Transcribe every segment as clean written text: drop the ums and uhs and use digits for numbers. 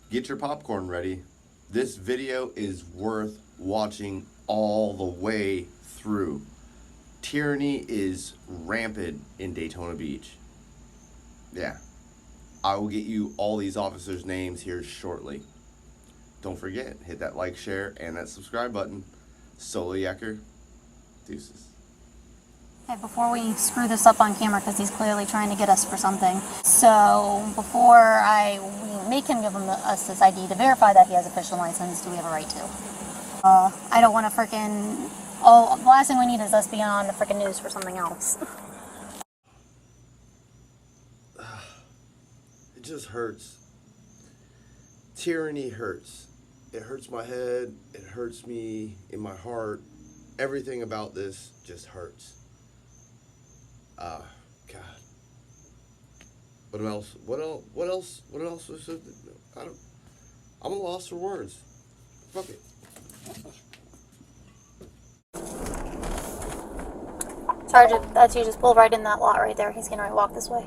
Get your popcorn ready. This video is worth watching all the way through. Tyranny is rampant in Daytona Beach. Yeah. I will get you all these officers' names here shortly. Don't forget, hit that like, share, and that subscribe button. Solo Yacker, deuces. Okay, before we screw this up on camera, because he's clearly trying to get us for something. So before we make him give us this ID to verify that he has a official license, do we have a right to? I don't want to frickin'... Oh, the last thing we need is us being on the frickin' news for something else. It just hurts. Tyranny hurts. It hurts my head. It hurts me in my heart. Everything about this just hurts. God. What else? I'm a loss for words. Fuck it. Sergeant, that's you. Just pull right in that lot right there. He's gonna walk this way.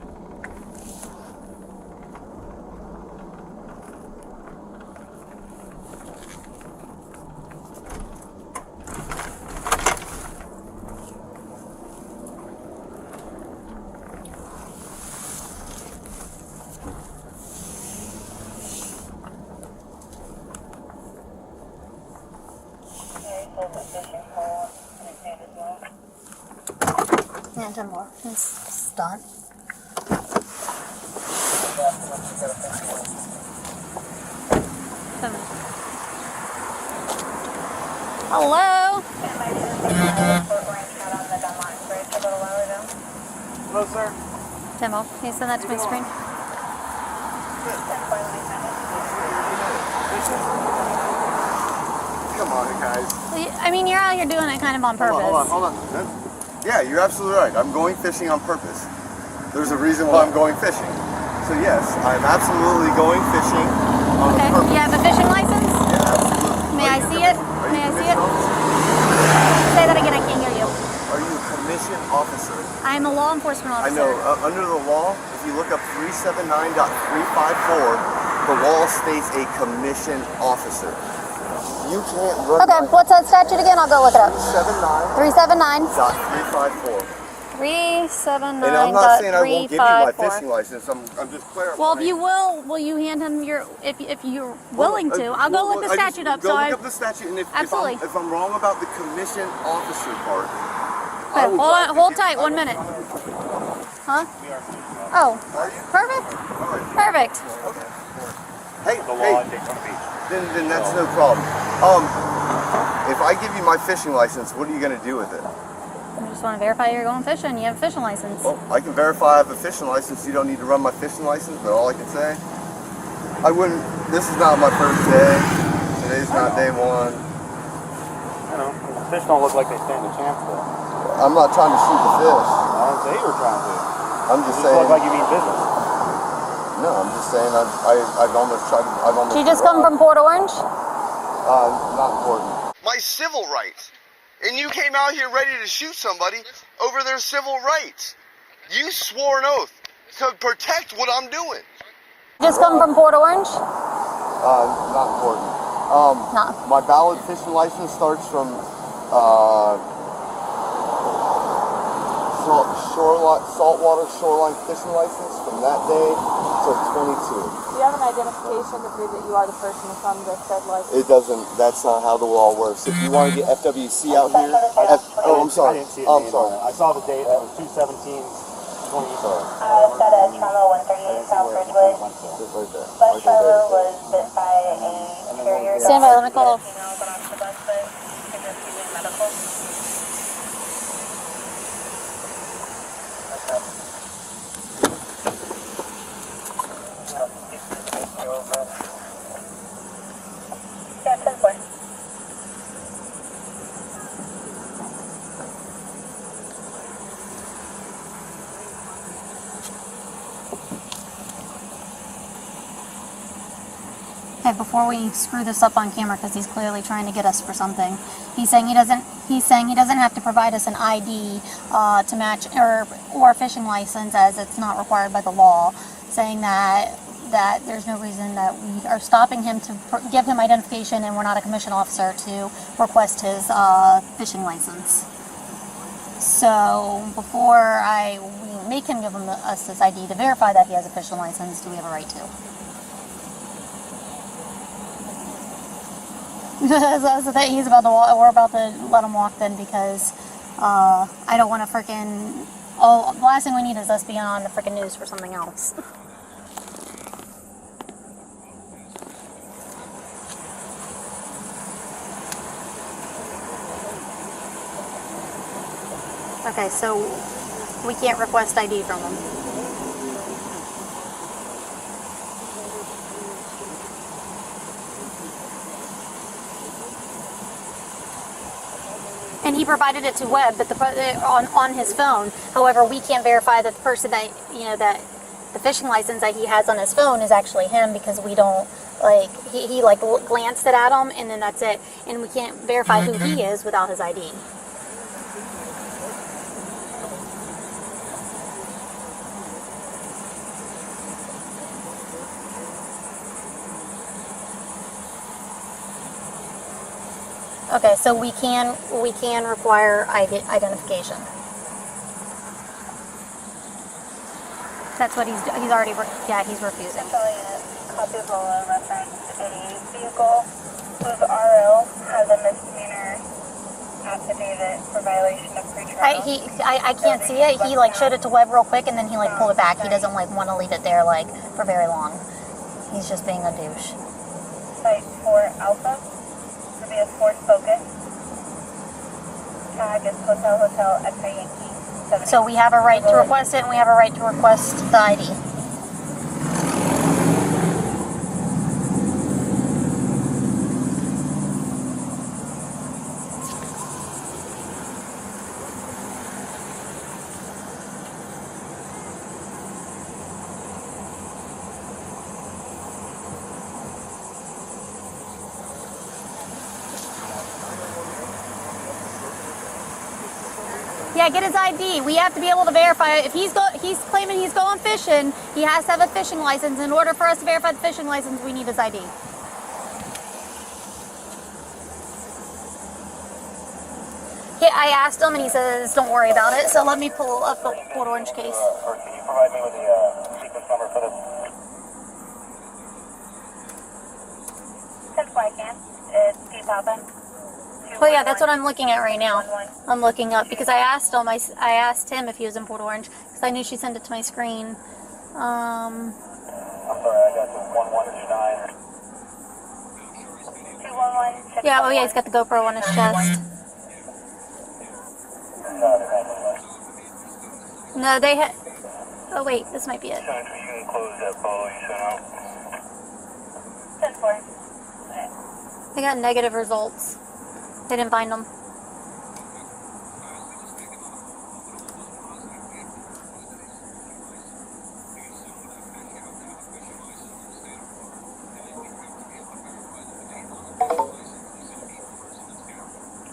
And 10 more. He's done. Hello? Hello, sir. Demo. Can you send that to my screen? Come on, guys. I mean, you're out here doing it kind of on purpose. Hold on. Yeah, you're absolutely right. I'm going fishing on purpose. There's a reason why I'm going fishing. So yes, I'm absolutely going fishing on purpose. You have a fishing license? Yeah, absolutely. May I see it? May I see it? Say that again, I can't hear you. Are you a commissioned officer? I am a law enforcement officer. I know. Under the law, if you look up 379.354, the law states a commissioned officer. You can't run. Okay, what's that statute again? I'll go look it up. 379. 379. 379. And I'm not saying I won't give you my fishing license. I'm just clarifying. Well, if you will you hand him your, if you're willing to, I'll go look the statute up. Go look up the statute, and if I'm wrong about the commissioned officer part. Okay, hold tight, 1 minute. Huh? Oh, perfect. Perfect. Okay. Hey, then that's no problem. If I give you my fishing license, what are you going to do with it? I just want to verify you're going fishing. You have a fishing license. Well, I can verify I have a fishing license. You don't need to run my fishing license, but all I can say, this is not my first day. Today's not day one. You know, the fish don't look like they stand a chance though. I'm not trying to shoot the fish. I didn't say you were trying to. I'm just saying. Look like you mean business. No, I'm just saying I've almost tried. Did you just come from Port Orange? Not important. My civil rights. And you came out here ready to shoot somebody over their civil rights. You swore an oath to protect what I'm doing. Just come from Port Orange? Not important. My valid fishing license starts from saltwater shoreline fishing license from that day till 22. Do you have an identification to prove that you are the person from the said license? It doesn't. That's not how the law works. If you want to get FWC out here, I'm sorry. I didn't see I'm sorry. I saw the date. It was 2/17/20. Sorry. Set at Trauma 138 South Ridgewood. Right there. Bus driver was bit by a carrier. Stand by, let me call. Yeah, 10-4. Okay, before we screw this up on camera, because he's clearly trying to get us for something, he's saying he doesn't have to provide us an ID to match or a fishing license, as it's not required by the law, saying that that there's no reason that we are stopping him to give him identification, and we're not a commissioned officer to request his fishing license. So before we make him give us his ID to verify that he has a fishing license, do we have a right to? That's the thing. He's about to walk. We're about to let him walk then, because I don't want to freaking. Oh, the last thing we need is us being on the freaking news for something else. Okay, so we can't request ID from him. And he provided it to Webb, but on his phone. However, we can't verify that the person that that the fishing license that he has on his phone is actually him, because we don't he glanced it at him and then that's it, and we can't verify who he is without his ID. Okay, so we can require identification. That's what he's already he's refusing. Copy of Lola reference a vehicle whose RO has a misdemeanor affidavit for violation of pretrial. I can't see it. He showed it to Webb real quick and then he pulled it back. He doesn't want to leave it there for very long. He's just being a douche. Site 4 Alpha. Be a Ford Focus. Tag is Hotel X-Ray Yankee. So we have a right to request it, and we have a right to request the ID. Yeah, get his ID. We have to be able to verify it. If he's claiming he's going fishing, he has to have a fishing license. In order for us to verify the fishing license, we need his ID. Yeah, I asked him and he says, don't worry about it. So let me pull up the Port Orange case. First, can you provide me with the sequence number for this? That's why I can. It's Steve Hoppin. Oh yeah, that's what I'm looking at right now. I'm looking up because I asked him. I asked him if he was in Port Orange because I knew she sent it to my screen. I'm sorry, I got the 1129. 211. Yeah. Oh yeah, he's got the GoPro on his chest. No, they had. Oh wait, this might be it. You can close that photo you sent out. 10-4. They got negative results. They didn't find them.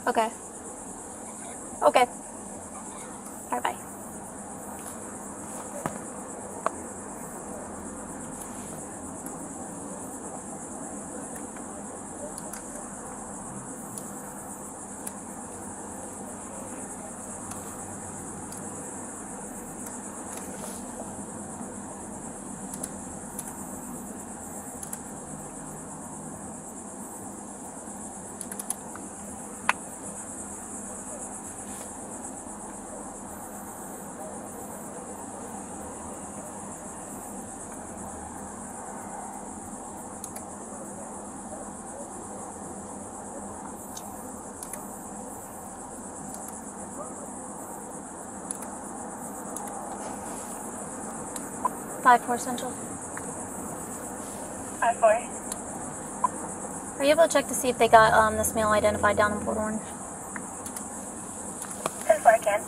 Okay. Okay. Bye-bye. I-4 Central. I-4. Are you able to check to see if they got this male identified down in Port Orange? 10-4 I can.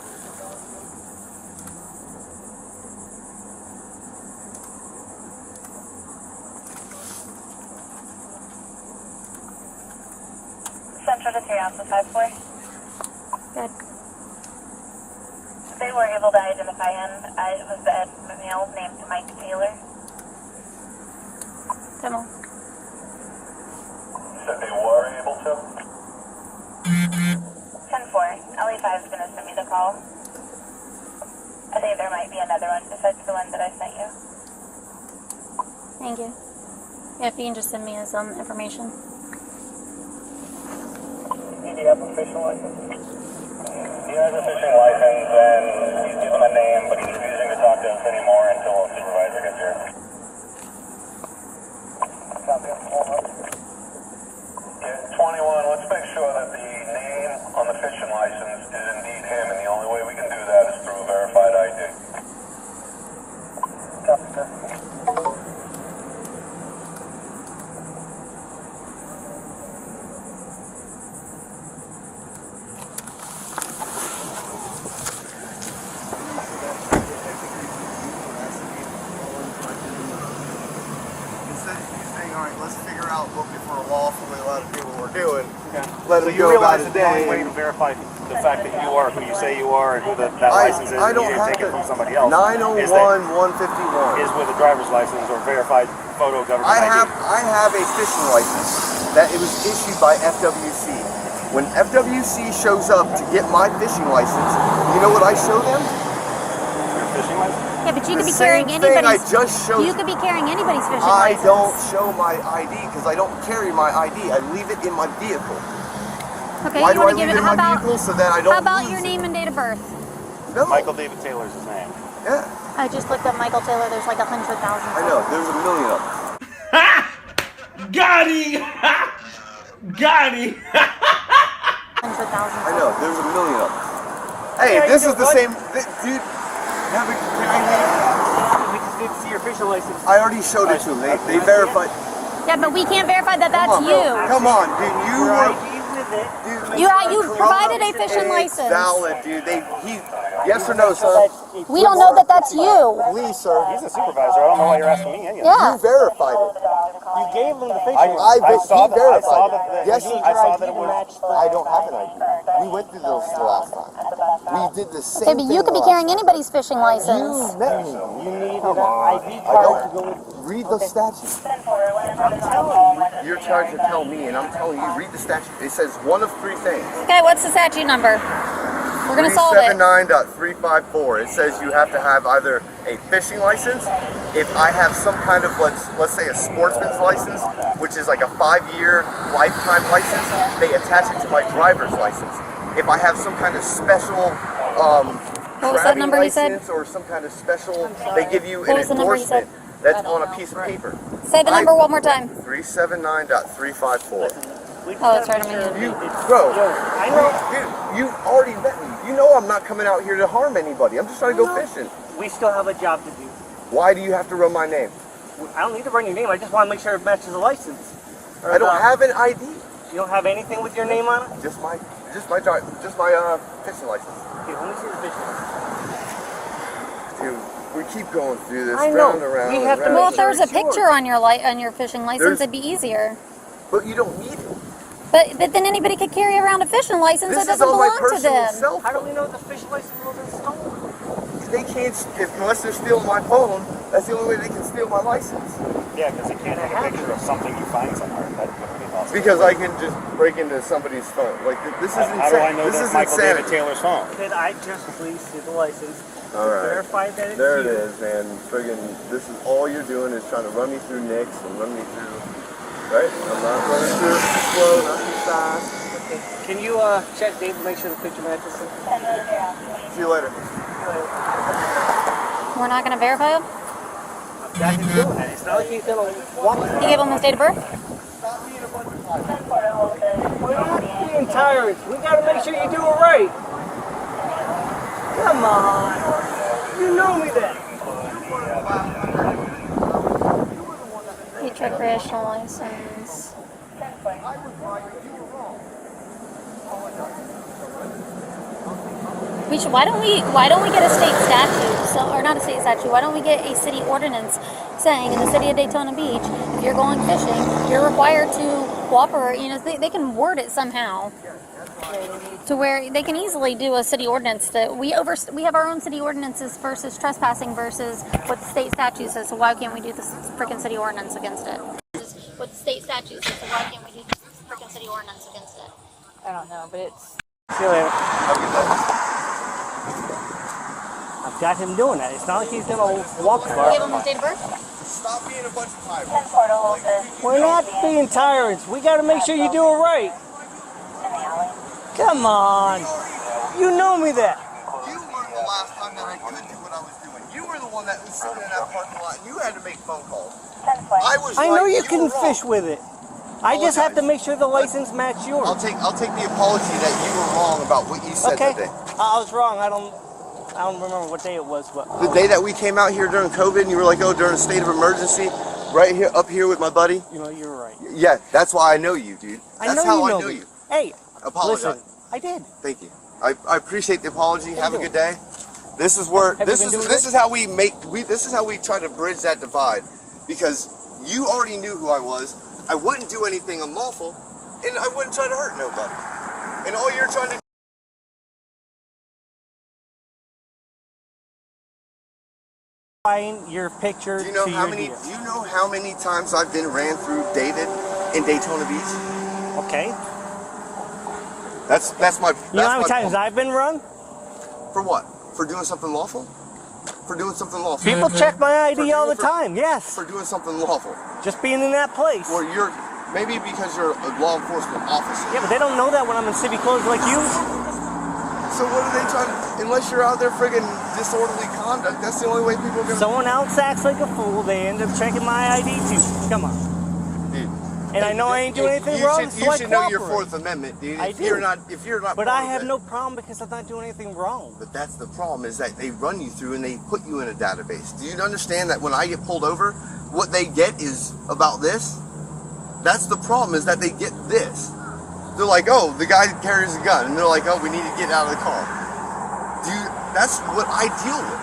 Central to 3 Alpha 5-4. Good. They were able to identify him. It was the male named Mike Taylor. Demo. Said they were able to? 10-4. LE5 is going to send me the call. I think there might be another one besides the one that I sent you. Thank you. Yeah, if you can just send me his information. Did he have a fishing license? He has a fishing license and he's given a name, but he's refusing to talk to us anymore until a supervisor gets here. Copy. Yeah, 21, let's make sure that the name on the fishing license is indeed him, and the only way we can do that is through a verified ID. Copy, sir. Instead of you saying, all right, let's figure out what if we're lawfully allowed to do what we're doing, Okay. let So them you go about realize it that the only day. way to verify the fact that you are who you say you are and who that license is, I and you don't didn't have take to. it from somebody else, 901, is that 151. is with a driver's license or verified photo government I ID. have a fishing license that it was issued by FWC. When FWC shows up to get my fishing license, you know what I show them? Your fishing license? Yeah, but you The could be same carrying thing I anybody's. just showed You could be carrying anybody's fishing I license. don't show my ID because I don't carry my ID. I leave it in my vehicle. Okay, Why you do I want to leave give it it? in How my about? vehicle so that I don't How about lose your it? name and date of birth? No. Michael David Taylor's his name. Yeah, I just looked up Michael Taylor. There's like 100,000. I know. There's a million of them. Got him! Got him! 100,000. I know. There's a million of them. Hey, this is the same. Dude, can I leave? We just need to see your fishing license. I already showed it to them. They verified. Yeah, but we can't verify that that's Come on, bro. you. Come on, dude. You were. You provided a fishing It's license. valid, dude. Yes or no, sir? We don't know that that's you. Please, sir. He's a supervisor. I don't know why you're asking me any of Yeah. You verified it. You gave him the fishing I license. he verified I saw it. that. Yes, I saw that it was. I don't have an ID. We went through those the last time. We did the same Okay, but you thing could be the carrying last anybody's fishing time. license. You met me. You need Come an on. ID I card to don't. go with. Read the statute. You're charged to tell me, and I'm telling you, read the statute. It says one of three things. Okay, what's the statute number? We're gonna solve it. 379.354. It says you have to have either a fishing license. If I have some kind of let's say a sportsman's license, which is like a 5-year lifetime license, they attach it to my driver's license. If I have some kind of special What was that number you said? license or some kind of special, they give you What an was the number you said? endorsement that's on a piece of paper. Say the number one more time. 379.354. Oh, that's right. I'm gonna You, bro, dude, you already met me. You know I'm not coming out here to harm anybody. I'm just trying to go fishing. We still have a job to do. Why do you have to run my name? I don't need to run your name. I just want to make sure it matches the license. Or I don't have an ID. You don't have anything with your name on it? Just my fishing license. Okay, let me see the fishing license. Dude, we keep going through this I know. round and round. We and have to round. Well, make if there was a sure it's picture on your fishing license, There's- it'd be easier. But you don't need it. But then anybody could carry around a fishing license This that is doesn't on my belong to personal them. cell How do we phone. know the fishing license wasn't stolen? They can't, unless they're stealing my phone, that's the only way they can steal my license. Yeah, because you can't take a picture of something you find somewhere. That would be possible. Because I can just break into somebody's phone. Like, this is insane. How do I know this that's is Michael insanity. David Taylor's phone? Could I just please see the license? All right. Verify that it's There it you. is, man. Friggin', this is all you're doing is trying to run me through nicks and run me through. Right? I'm not running through it too slow, not too fast. Okay. Can you check Dave to make sure the picture matches? See you later. We're not going to verify him? That can do it. It's not like he's gonna walk. You gave him his date of birth? We're not being tyrants. We gotta make sure you do it right. Come on. You know me then. Beach recreational license. Why don't we get a state statute? So, or not a state statute. Why don't we get a city ordinance saying in the city of Daytona Beach, if you're going fishing, you're required to cooperate. You know, they can word it somehow to where they can easily do a city ordinance that we have our own city ordinances versus trespassing versus what the state statute says. So why can't we do this freaking city ordinance against it? with state statutes, so why can't we do freaking city ordinance against it? I don't know, but it's. See you later. I've got him doing that. It's not like he's gonna walk far. Give him his date of birth? Stop being a bunch of pirates. 10 portal to We're not being tyrants. We gotta make sure you do it right. in the alley. Come on. You know me that. You were the last time that I could do what I was doing. You were the one that was sitting in that parking lot and you had to make phone calls. 10 flight. I know right, you can were wrong. fish with it. I just have to Apologize. make sure the license match yours. I'll take the apology that you were wrong about what you said Okay. that day. I was wrong. I don't remember what day it was, but The day that we came out here during COVID and you were like, oh, during a state of emergency, right here, up here with my buddy. you know you're right. Yeah, that's why I know you, dude. I That's know how you I know know me. you. Hey, Apologize. listen, I did. Thank you. I appreciate the apology. Have a doing? good day. This is where Have you been doing this good? is how this is how we try to bridge that divide, because you already knew who I was. I wouldn't do anything unlawful, and I wouldn't try to hurt nobody. And all you're trying to Find your picture do you know to how your many deer. do you know how many times I've been ran through David in Daytona Beach? Okay. That's my You know how many times I've been run? For what? For doing something lawful? For doing something lawful. People check my For ID all the doing- time. Yes. For doing something lawful. Just being in that place. Or you're maybe because you're a law enforcement officer. Yeah, but they don't know that when I'm in city clothes like you. So what are they trying to, unless you're out there friggin' disorderly conduct, that's the only way people are gonna Someone else acts like a fool, they end up checking my ID too. Come on. Dude. And I know I ain't doing anything you wrong, should, so you I should know your cooperate. Fourth Amendment, dude. I If do. you're not But part I of have it. no problem because I'm not doing anything wrong. But that's the problem, is that they run you through and they put you in a database. Do you understand that when I get pulled over, what they get is about this? That's the problem, is that they get this. They're like, oh, the guy carries a gun, and they're like, oh, we need to get out of the car. That's what I deal with.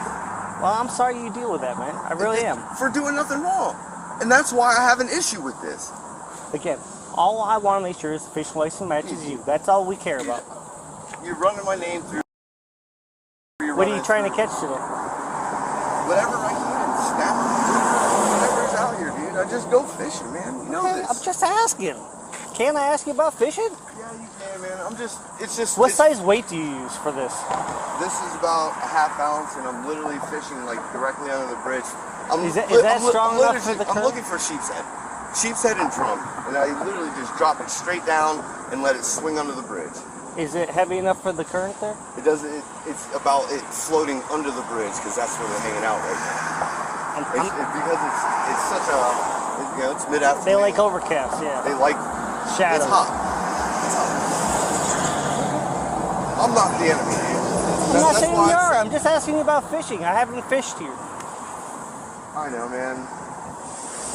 Well, I'm sorry you deal with that, man. I really am. For doing nothing wrong. And that's why I have an issue with this. Again, all I want to make sure is the fish license matches you. That's all we care about. You're running my name through. What are you trying to catch today? Whatever I can. Snap. Whatever's out here, dude. I just go fishing, man. You know Hey, this. I'm just asking. Can I ask you about fishing? Yeah, you can, man. It's just. What size weight do you use for this? This is about a half ounce, and I'm literally fishing like directly under the bridge. Is that strong enough for the I'm current? looking for sheep's head. Sheep's head and drum. And I literally just drop it straight down and let it swing under the bridge. Is it heavy enough for the current there? It doesn't. It's about it floating under the bridge, because that's where they're hanging out right now. It's because it's such a, you know, it's mid-afternoon. They like overcast, yeah. They like Shadows. It's hot. It's hot. I'm not the enemy, dude. I'm not saying you are. I'm just asking you about fishing. I haven't fished here. I know, man.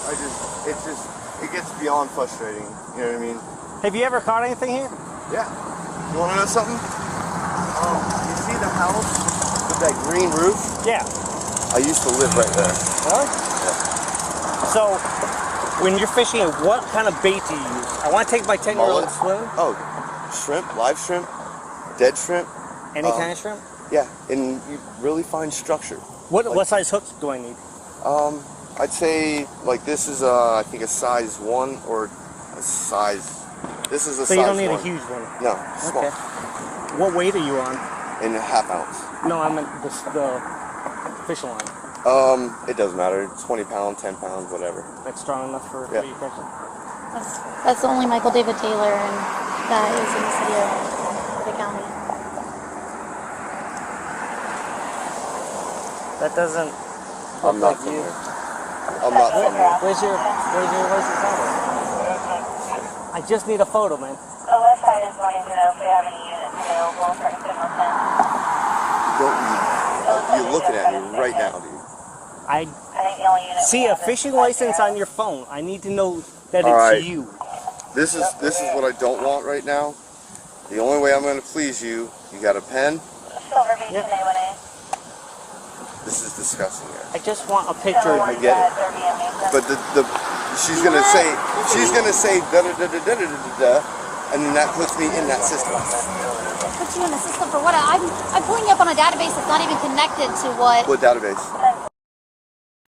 It gets beyond frustrating. You know what I mean? Have you ever caught anything here? Yeah. You want to know something? You see the house with that green roof? Yeah. I used to live right there. Really? So, when you're fishing, what kind of bait do you use? I want to take my 10-year-old Mullet. swimming. Oh, shrimp, live shrimp, dead shrimp. Any kind of shrimp? Yeah, and you really find structure. What size hooks do I need? I'd say like this is I think a size 1 or a size. This is a So size you don't need 1. a huge one? No, small. Okay. What weight are you on? In a half ounce. No, I meant the fishing line. It doesn't matter. 20 pound, 10 pound, whatever. That's strong enough for Yeah. you catching? That's only Michael David Taylor, and that is in the city of the county. That doesn't I'm look not like from you. here. I'm not from here. Where's your license number? I just need a photo, man. The left side is wanting to know if we have any units available for signal 10. You're looking at me right now, dude. I I think the only unit see a fishing license on your phone. I need to know that All it's right. you. This is what I don't want right now. The only way I'm going to please you, you got a pen? Silver Beach Yeah. and A1A. This is disgusting, guys. I just want a picture of I you. get it. But she's gonna say da da da da da da da da, and then that puts me in that system. Puts you in the system for what? I'm pulling you up on a database that's not even connected to what. What database?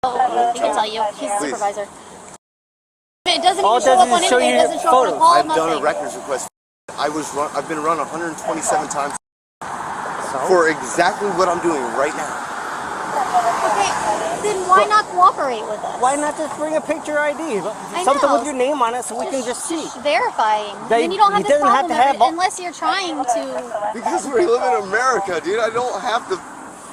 Oh, he can tell you. He's the Please. supervisor. it doesn't All even show it does up on is show anything. you It doesn't show up on a photos. call, I've nothing. done a records request. I've been run 127 times So? for exactly what I'm doing right now. Okay, then why not cooperate with us? Why not just bring a picture ID? I Something know. with your name on it so we can just see. Verifying. They- Then you don't have it this doesn't have problem to have all- unless you're trying to. Because we live in America, dude. I don't have to,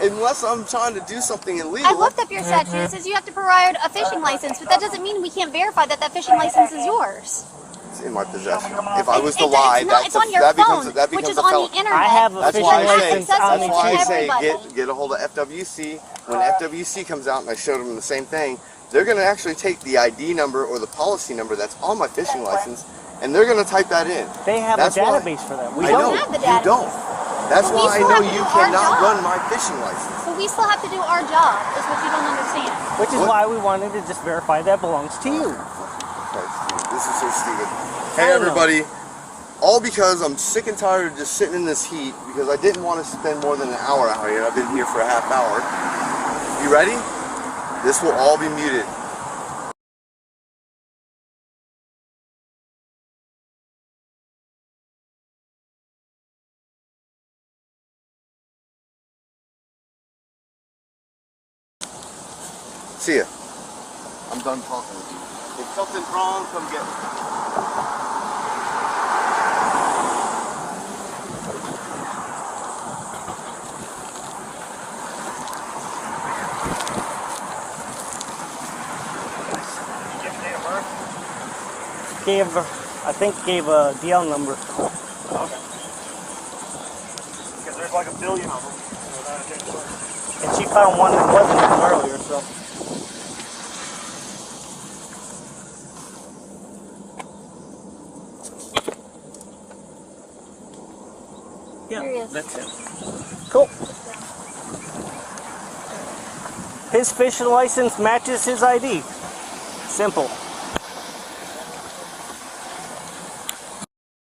unless I'm trying to do something illegal. I looked up your statute. It says you have to provide a fishing license, but that doesn't mean we can't verify that that fishing license is yours. It's in my possession. If I was to It's lie, not, it's on your phone, that which becomes is a on felony. the internet. I have a That's fishing why I say, license accessible on that's the why I cheap. say everybody. get a hold of FWC. When FWC comes out, and I showed them the same thing, they're going to actually take the ID number or the policy number that's on my fishing license, and they're going to type that in. They have That's a why- database for that. We I don't. know, have the you database. don't. That's We why I still know have to you do our cannot job. run my fishing license. But we still have to do our job, is what you don't understand. Which is What? why we wanted to just verify that belongs to you. Okay, Steve, this is so stupid. I Hey know. everybody, all because I'm sick and tired of just sitting in this heat because I didn't want to spend more than an hour out here. I've been here for a half hour. You ready? This will all be muted. See ya. I'm done talking with you. If something's wrong, come get me. Gave a DL number. Okay. Because there's like a billion of them. Without a change. And she found one that wasn't even earlier, so. Yeah, Here he is. that's it. Cool. His fishing license matches his ID. Simple.